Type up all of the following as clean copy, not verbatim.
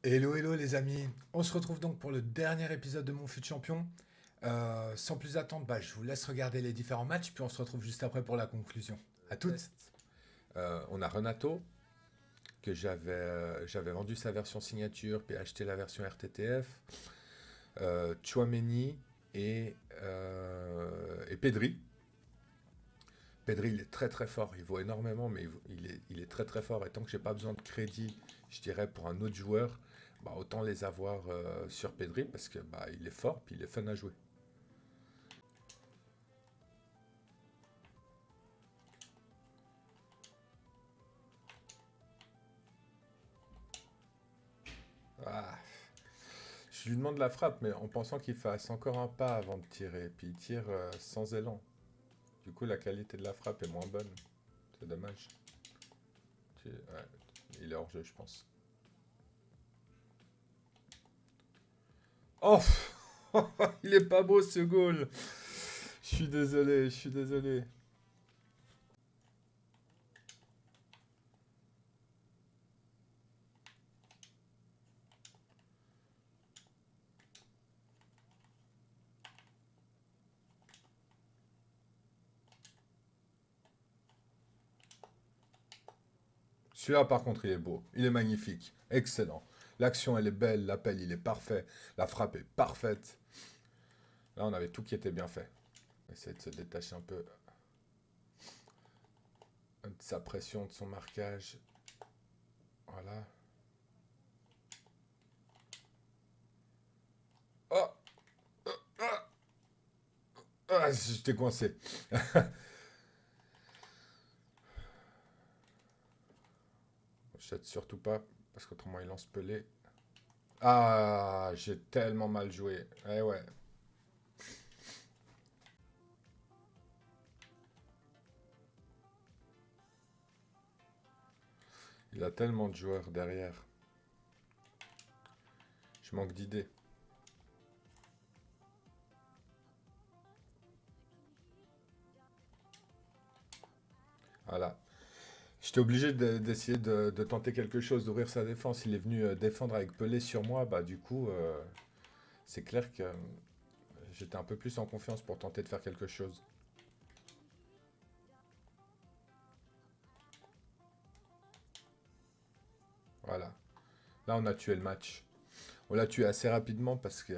Hello, hello les amis. On se retrouve donc pour le dernier épisode de Mon Fut Champion. Sans plus attendre, je vous laisse regarder les différents matchs, puis on se retrouve juste après pour la conclusion. À toutes. Test. On a Renato, que j'avais vendu sa version signature, puis acheté la version RTTF. Chouameni et Pedri. Pedri, il est très très fort. Il vaut énormément, mais il est très très fort. Et tant que j'ai pas besoin de crédit, je dirais, pour un autre joueur, autant les avoir sur Pedri parce que il est fort, puis il est fun à jouer. Ah, je lui demande la frappe, mais en pensant qu'il fasse encore un pas avant de tirer. Puis il tire sans élan. Du coup, la qualité de la frappe est moins bonne. C'est dommage. Ouais, il est hors jeu, je pense. Oh, il est pas beau ce goal. Je suis désolé, je suis désolé. Celui-là, par contre, il est beau. Il est magnifique. Excellent. L'action, elle est belle. L'appel, il est parfait. La frappe est parfaite. Là, on avait tout qui était bien fait. Essayer de se détacher un peu de sa pression, de son marquage. Voilà. Oh, ah, j'étais coincé. Je jette surtout pas, parce qu'autrement il lance Pelé. Ah, j'ai tellement mal joué. Eh ouais. Il a tellement de joueurs derrière. Je manque d'idées. Voilà. J'étais obligé d'essayer de tenter quelque chose, d'ouvrir sa défense. Il est venu défendre avec Pelé sur moi. Du coup, c'est clair que j'étais un peu plus en confiance pour tenter de faire quelque chose. Voilà. Là, on a tué le match. On l'a tué assez rapidement parce que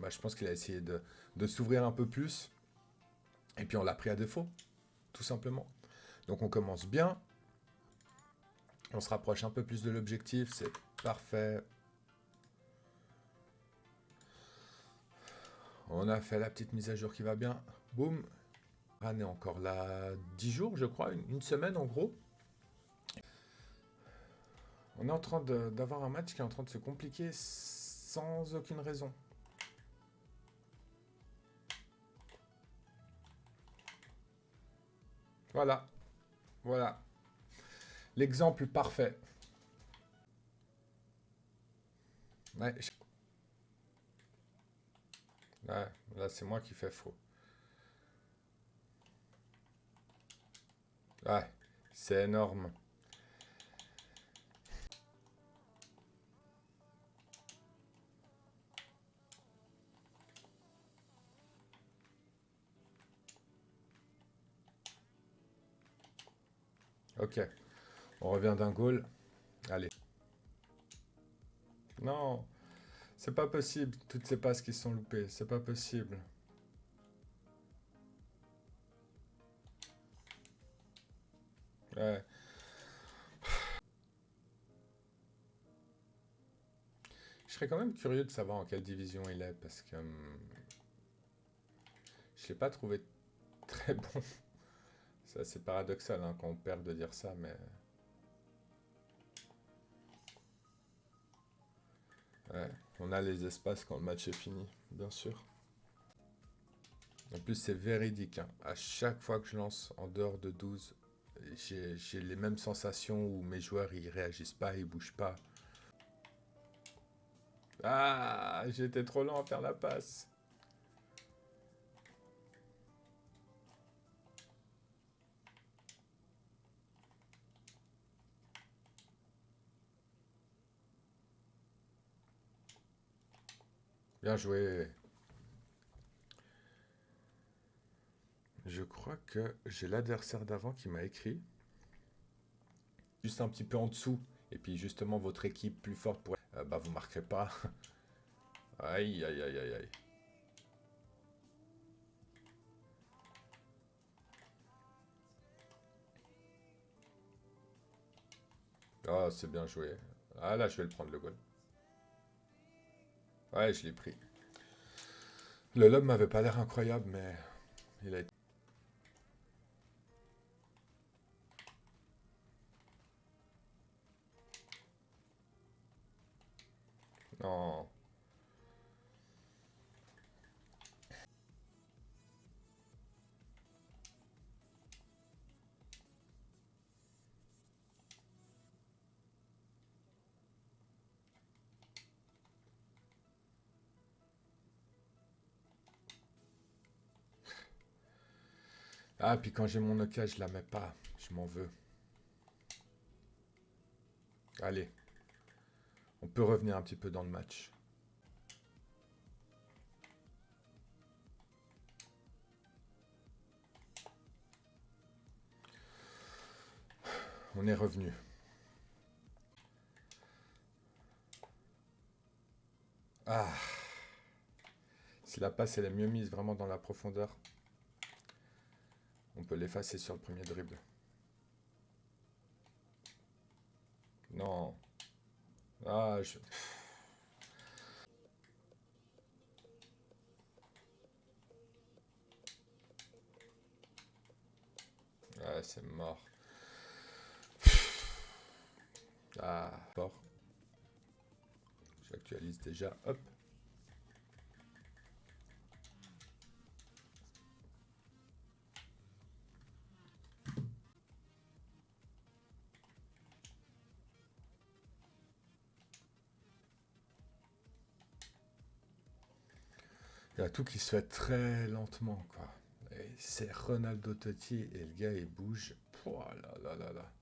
je pense qu'il a essayé de s'ouvrir un peu plus. Et puis on l'a pris à défaut, tout simplement. Donc on commence bien. On se rapproche un peu plus de l'objectif. C'est parfait. On a fait la petite mise à jour qui va bien. Boum. Anne est encore là 10 jours, je crois. Une semaine en gros. On est en train d'avoir un match qui est en train de se compliquer sans aucune raison. Voilà. Voilà. L'exemple parfait. Ouais, ouais, là, c'est moi qui fais faux. Ouais, c'est énorme. Ok, on revient d'un goal. Allez. Non, c'est pas possible, toutes ces passes qui sont loupées. C'est pas possible. Ouais. Je serais quand même curieux de savoir en quelle division il est parce que je l'ai pas trouvé très bon. C'est assez paradoxal hein, quand on perd de dire ça, mais ouais, on a les espaces quand le match est fini, bien sûr. En plus, c'est véridique, hein. À chaque fois que je lance en dehors de 12, j'ai les mêmes sensations où mes joueurs ils réagissent pas, ils bougent pas. Ah, j'étais trop lent à faire la passe. Bien joué. Je crois que j'ai l'adversaire d'avant qui m'a écrit. Juste un petit peu en dessous. Et puis justement, votre équipe plus forte pour... bah, vous marquerez pas. Aïe, aïe, aïe, aïe, aïe. Ah, c'est bien joué. Ah là, je vais le prendre, le goal. Ouais, je l'ai pris. Le lob m'avait pas l'air incroyable, mais il a été... Non. Ah, puis quand j'ai mon occasion, je la mets pas. Je m'en veux. Allez, on peut revenir un petit peu dans le match. On est revenu. Ah, si la passe elle est mieux mise vraiment dans la profondeur, on peut l'effacer sur le premier dribble. Non. Ah, je... Ah, c'est mort. Ah, fort. J'actualise déjà. Hop. Il y a tout qui se fait très lentement, quoi. Et c'est Ronaldo Totti et le gars il bouge. Oh là là là là.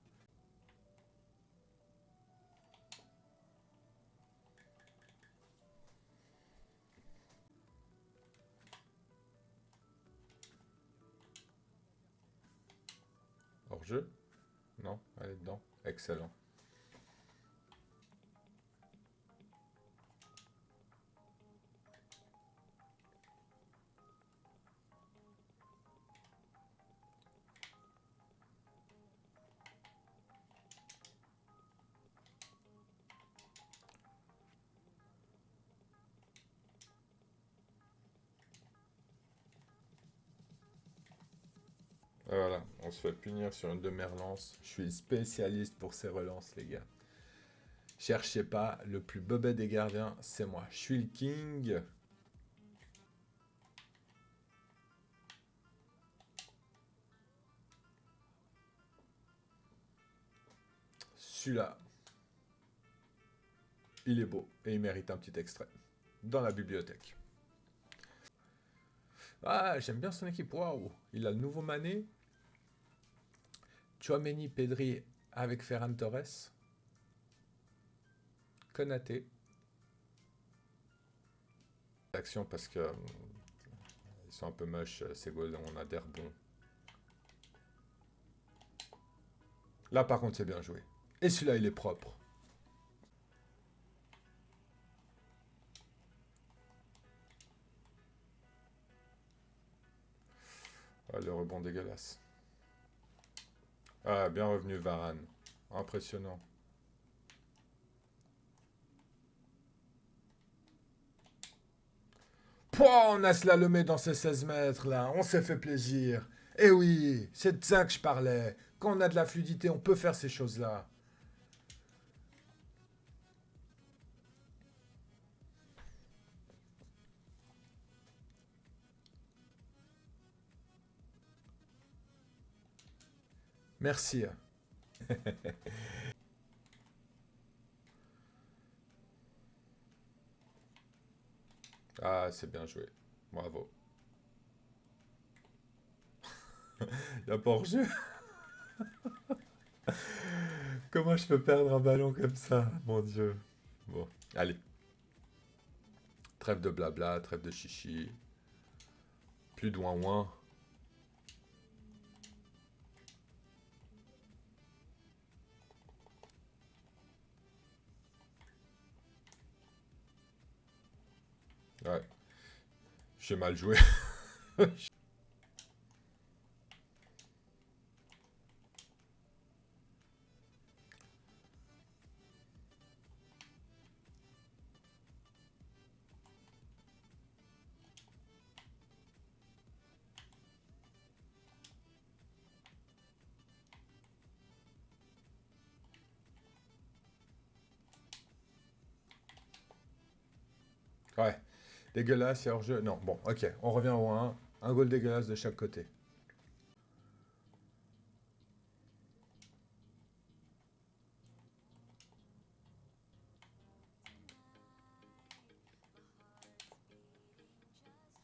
Hors jeu? Non, elle est dedans. Excellent. Et voilà, on se fait punir sur une de mes relances. Je suis spécialiste pour ces relances, les gars. Cherchez pas, le plus bobet des gardiens, c'est moi. Je suis le king. Celui-là, il est beau et il mérite un petit extrait. Dans la bibliothèque. Ah, j'aime bien son équipe. Waouh, il a le nouveau Mané. Tchouaméni, Pedri avec Ferran Torres. Konaté. Action parce que ils sont un peu moches ces goals, on a des rebonds. Là par contre c'est bien joué. Et celui-là il est propre. Ah, le rebond dégueulasse. Ah, bien revenu Varane. Impressionnant. Pouah, on a slalomé dans ces 16 mètres là, on s'est fait plaisir. Eh oui, c'est de ça que je parlais. Quand on a de la fluidité, on peut faire ces choses-là. Merci. Ah, c'est bien joué. Bravo. Il a pas hors-jeu. Comment je peux perdre un ballon comme ça, mon Dieu. Bon, allez. Trêve de blabla, trêve de chichi. Plus de ouin-ouin. Ouais, j'ai mal joué. Ouais, dégueulasse, il y a hors-jeu. Non, bon, ok, on revient au 1. Un goal dégueulasse de chaque côté.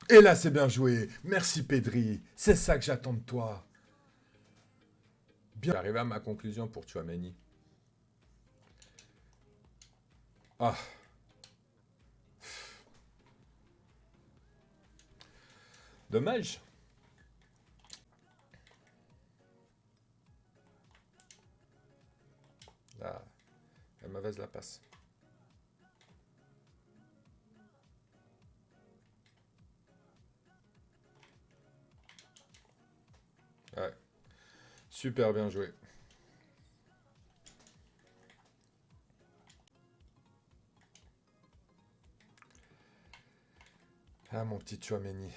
Et là, c'est bien joué. Merci, Pedri. C'est ça que j'attends de toi. Bien. J'arrive à ma conclusion pour Tchouaméni. Ah. Dommage. Ah, la mauvaise la passe. Ouais. Super bien joué. Ah, mon petit Tchouaméni.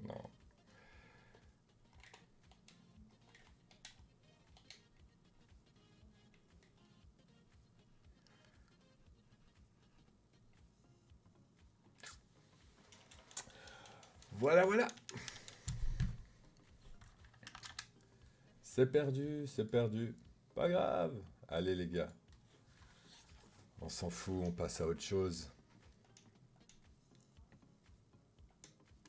Non. Voilà, voilà. C'est perdu, c'est perdu. Pas grave. Allez, les gars. On s'en fout, on passe à autre chose.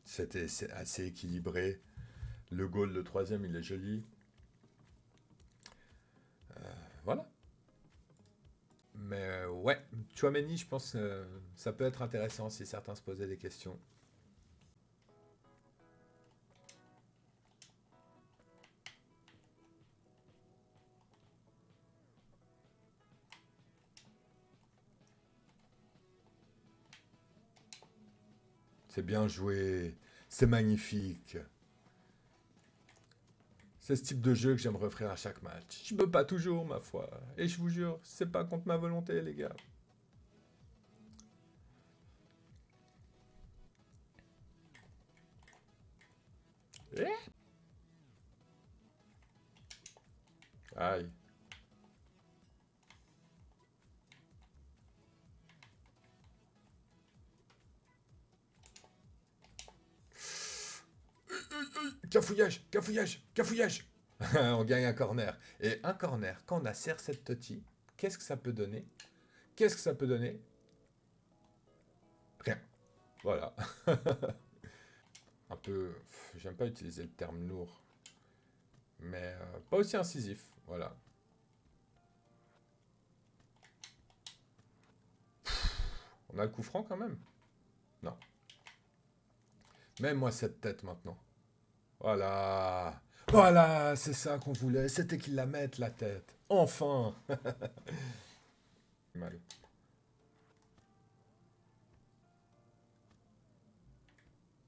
C'est assez équilibré. Le goal, le troisième, il est joli. Voilà. Mais ouais, Tchouaméni, je pense ça peut être intéressant si certains se posaient des questions. C'est bien joué, c'est magnifique. C'est ce type de jeu que j'aimerais offrir à chaque match. Je peux pas toujours, ma foi. Et je vous jure, c'est pas contre ma volonté, les gars. Eh. Aïe. Cafouillage, cafouillage, cafouillage. On gagne un corner. Et un corner, quand on a CR7 Totti, qu'est-ce que ça peut donner? Qu'est-ce que ça peut donner? Rien. Voilà. Un peu... J'aime pas utiliser le terme lourd. Mais pas aussi incisif. Voilà. On a le coup franc quand même? Non. Mets-moi cette tête maintenant. Voilà. Voilà, c'est ça qu'on voulait. C'était qu'il la mette, la tête. Enfin. Mal.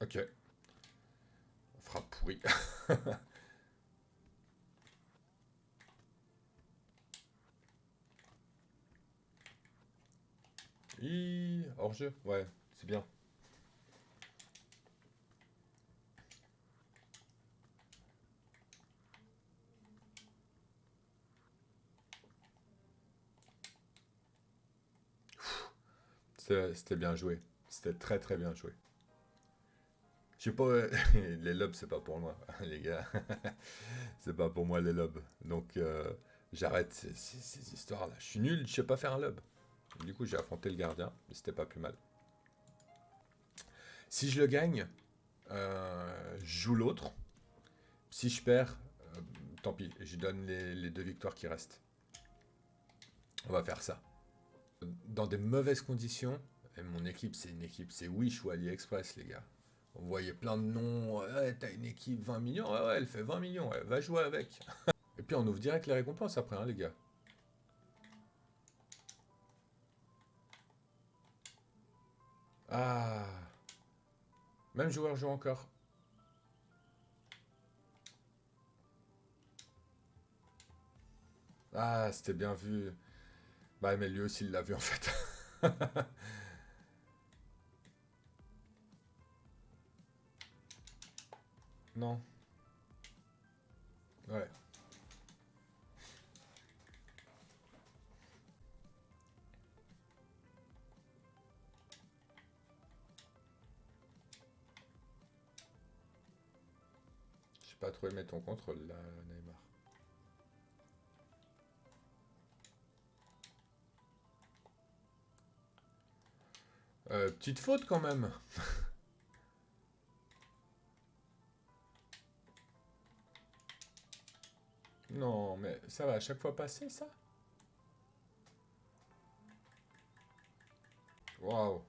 Ok. Frappe pourri. Hors-jeu. Ouais, c'est bien. C'était bien joué. C'était très très bien joué. Je sais pas, les lobes, c'est pas pour moi, les gars. C'est pas pour moi les lobes. Donc j'arrête ces histoires-là. Je suis nul, je sais pas faire un lob. Du coup, j'ai affronté le gardien, mais c'était pas plus mal. Si je le gagne, je joue l'autre. Si je perds, tant pis, je donne les deux victoires qui restent. On va faire ça. Dans des mauvaises conditions, Et mon équipe, c'est Wish ou AliExpress, les gars. On voyait plein de noms. Ouais, t'as une équipe 20 millions. Ouais, ouais, elle fait 20 millions. Ouais, va jouer avec. Et puis on ouvre direct les récompenses après, hein, les gars. Ah, même joueur joue encore. Ah, c'était bien vu. Bah, mais lui aussi, il l'a vu en fait. Non, ouais. J'ai pas trop aimé ton contrôle là, Neymar. Petite faute quand même. Non, mais ça va à chaque fois passer ça? Waouh.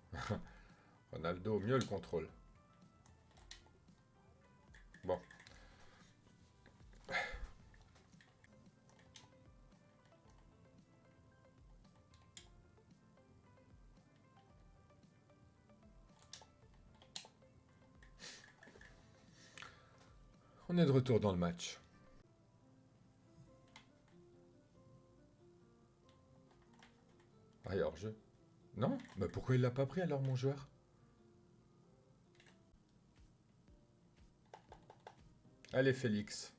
Ronaldo, mieux le contrôle. Bon, on est de retour dans le match. Ah, hors jeu. Non? Mais pourquoi il l'a pas pris alors, mon joueur? Allez, Félix.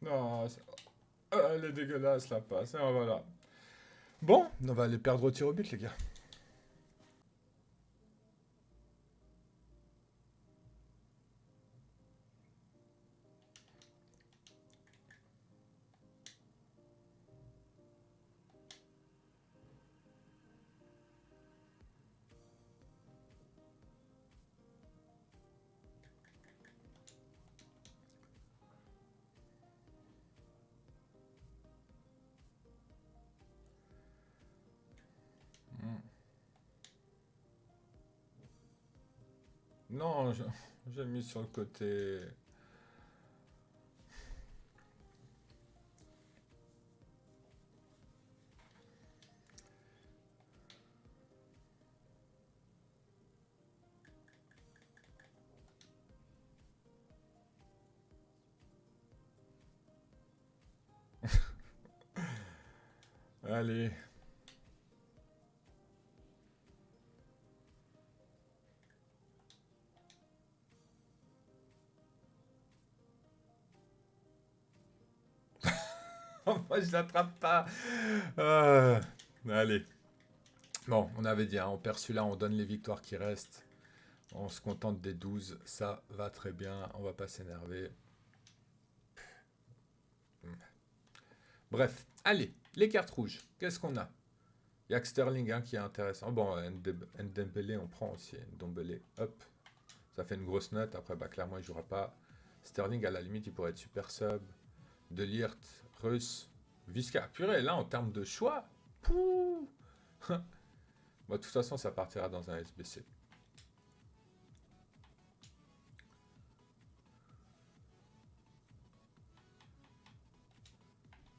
Non, ah, elle est dégueulasse la passe. Ah, voilà. Bon, on va aller perdre au tir au but, les gars. Hmm. Non, j'ai mis sur le côté. Allez. Moi, je l'attrape pas. Ah, allez. Bon, on avait dit, hein, on perd celui-là, on donne les victoires qui restent. On se contente des 12. Ça va très bien. On va pas s'énerver. Bref, allez, les cartes rouges. Qu'est-ce qu'on a? Il y a que Sterling hein, qui est intéressant. Bon, Ndembele, on prend aussi. Ndombele, hop. Ça fait une grosse note. Après, bah, clairement, il jouera pas. Sterling, à la limite, il pourrait être super sub. De Ligt, Russ, Visca. Purée, là, en termes de choix, pouh. Bon, de toute façon, ça partira dans un SBC.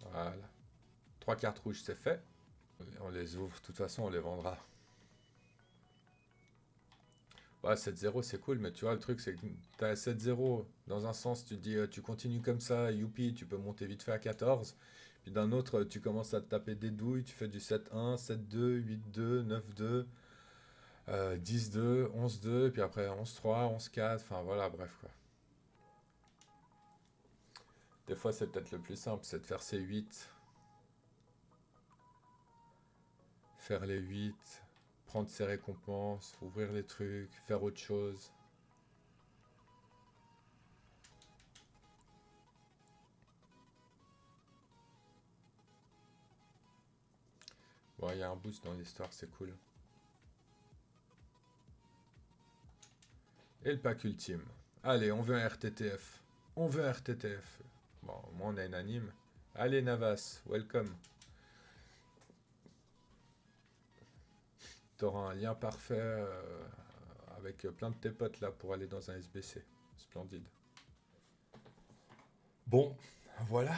Voilà. Trois cartes rouges, c'est fait. On les ouvre, de toute façon, on les vendra. Ouais, 7-0, c'est cool, mais tu vois, le truc, c'est que t'as 7-0. Dans un sens, tu te dis, tu continues comme ça, youpi, tu peux monter vite fait à 14. Puis d'un autre, tu commences à te taper des douilles, tu fais du 7-1, 7-2, 8-2, 9-2, 10-2, 11-2, puis après 11-3, 11-4, enfin voilà, bref quoi. Des fois, c'est peut-être le plus simple, c'est de faire ces 8, faire les 8, prendre ses récompenses, ouvrir les trucs, faire autre chose. Bon, il y a un boost dans l'histoire, c'est cool. Et le pack ultime. Allez, on veut un RTTF. On veut un RTTF. Bon, moi on a une anime. Allez Navas, welcome. T'auras un lien parfait avec plein de tes potes là pour aller dans un SBC. Splendide. Bon, voilà.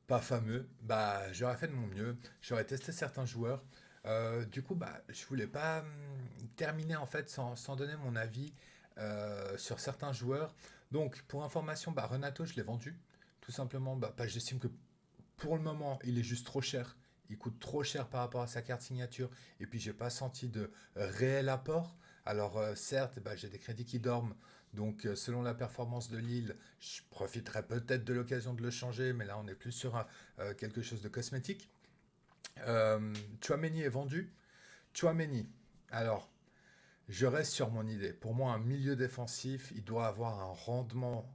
Pas fameux. Bah, j'aurais fait de mon mieux. J'aurais testé certains joueurs. Du coup, bah, je voulais pas terminer en fait sans donner mon avis sur certains joueurs. Donc, pour information, bah, Renato, je l'ai vendu. Tout simplement, bah, j'estime que pour le moment, il est juste trop cher. Il coûte trop cher par rapport à sa carte signature. Et puis, j'ai pas senti de réel apport. Alors, certes, bah, j'ai des crédits qui dorment. Donc, selon la performance de Lille, je profiterai peut-être de l'occasion de le changer. Mais là, on est plus sur quelque chose de cosmétique. Tchouaméni est vendu. Tchouaméni, alors, je reste sur mon idée. Pour moi, un milieu défensif, il doit avoir un rendement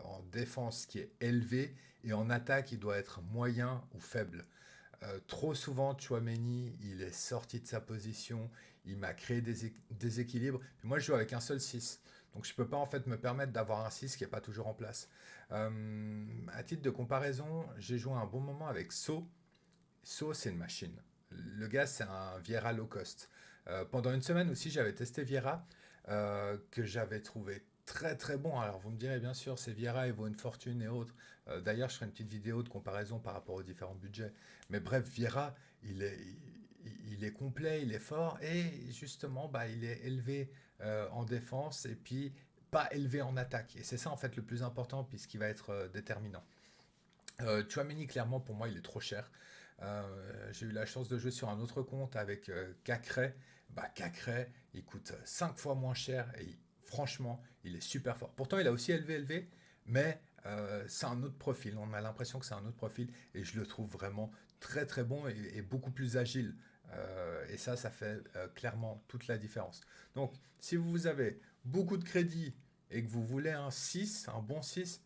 en défense qui est élevé et en attaque, il doit être moyen ou faible. Trop souvent, Chouameni, il est sorti de sa position, il m'a créé des déséquilibres. Puis moi, je joue avec un seul 6. Donc, je ne peux pas en fait me permettre d'avoir un 6 qui n'est pas toujours en place. À titre de comparaison, j'ai joué un bon moment avec So. So, c'est une machine. Le gars, c'est un Vieira low cost. Pendant une semaine aussi, j'avais testé Vieira, que j'avais trouvé très très bon. Alors vous me direz bien sûr, c'est Vieira, il vaut une fortune et autres. D'ailleurs, je ferai une petite vidéo de comparaison par rapport aux différents budgets. Mais bref, Vieira, il est complet, il est fort et justement, bah, il est élevé en défense et puis pas élevé en attaque. Et c'est ça en fait le plus important puisqu'il va être déterminant. Chouameni, clairement, pour moi, il est trop cher. J'ai eu la chance de jouer sur un autre compte avec Cacré. Bah, Cacré, il coûte 5 fois moins cher et franchement, il est super fort. Pourtant, il a aussi élevé, mais c'est un autre profil. On a l'impression que c'est un autre profil et je le trouve vraiment très très bon et beaucoup plus agile. Et ça fait clairement toute la différence. Donc, si vous avez beaucoup de crédit et que vous voulez un 6, un bon 6,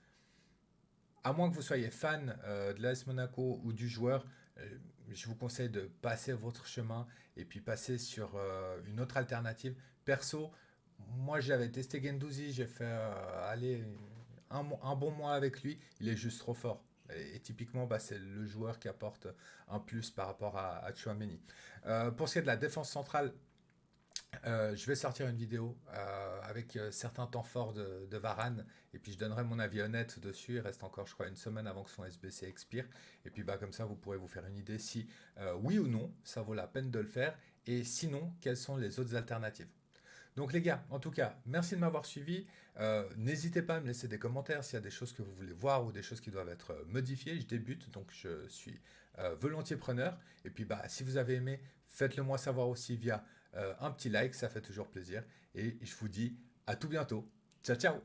à moins que vous soyez fan de l'AS Monaco ou du joueur, euh, je vous conseille de passer votre chemin et puis passer sur une autre alternative. Perso, moi j'avais testé Gendouzi, j'ai fait aller un bon mois avec lui, il est juste trop fort. Et typiquement, bah, c'est le joueur qui apporte un plus par rapport à Chouameni. Pour ce qui est de la défense centrale, je vais sortir une vidéo avec certains temps forts de Varane et puis je donnerai mon avis honnête dessus. Il reste encore, je crois, une semaine avant que son SBC expire. Et puis bah, comme ça, vous pourrez vous faire une idée si oui ou non ça vaut la peine de le faire et sinon, quelles sont les autres alternatives. Donc les gars, en tout cas, merci de m'avoir suivi. N'hésitez pas à me laisser des commentaires s'il y a des choses que vous voulez voir ou des choses qui doivent être modifiées. Je débute, donc je suis volontiers preneur. Et puis bah, si vous avez aimé, faites-le moi savoir aussi via un petit like, ça fait toujours plaisir. Et je vous dis à tout bientôt. Ciao, ciao!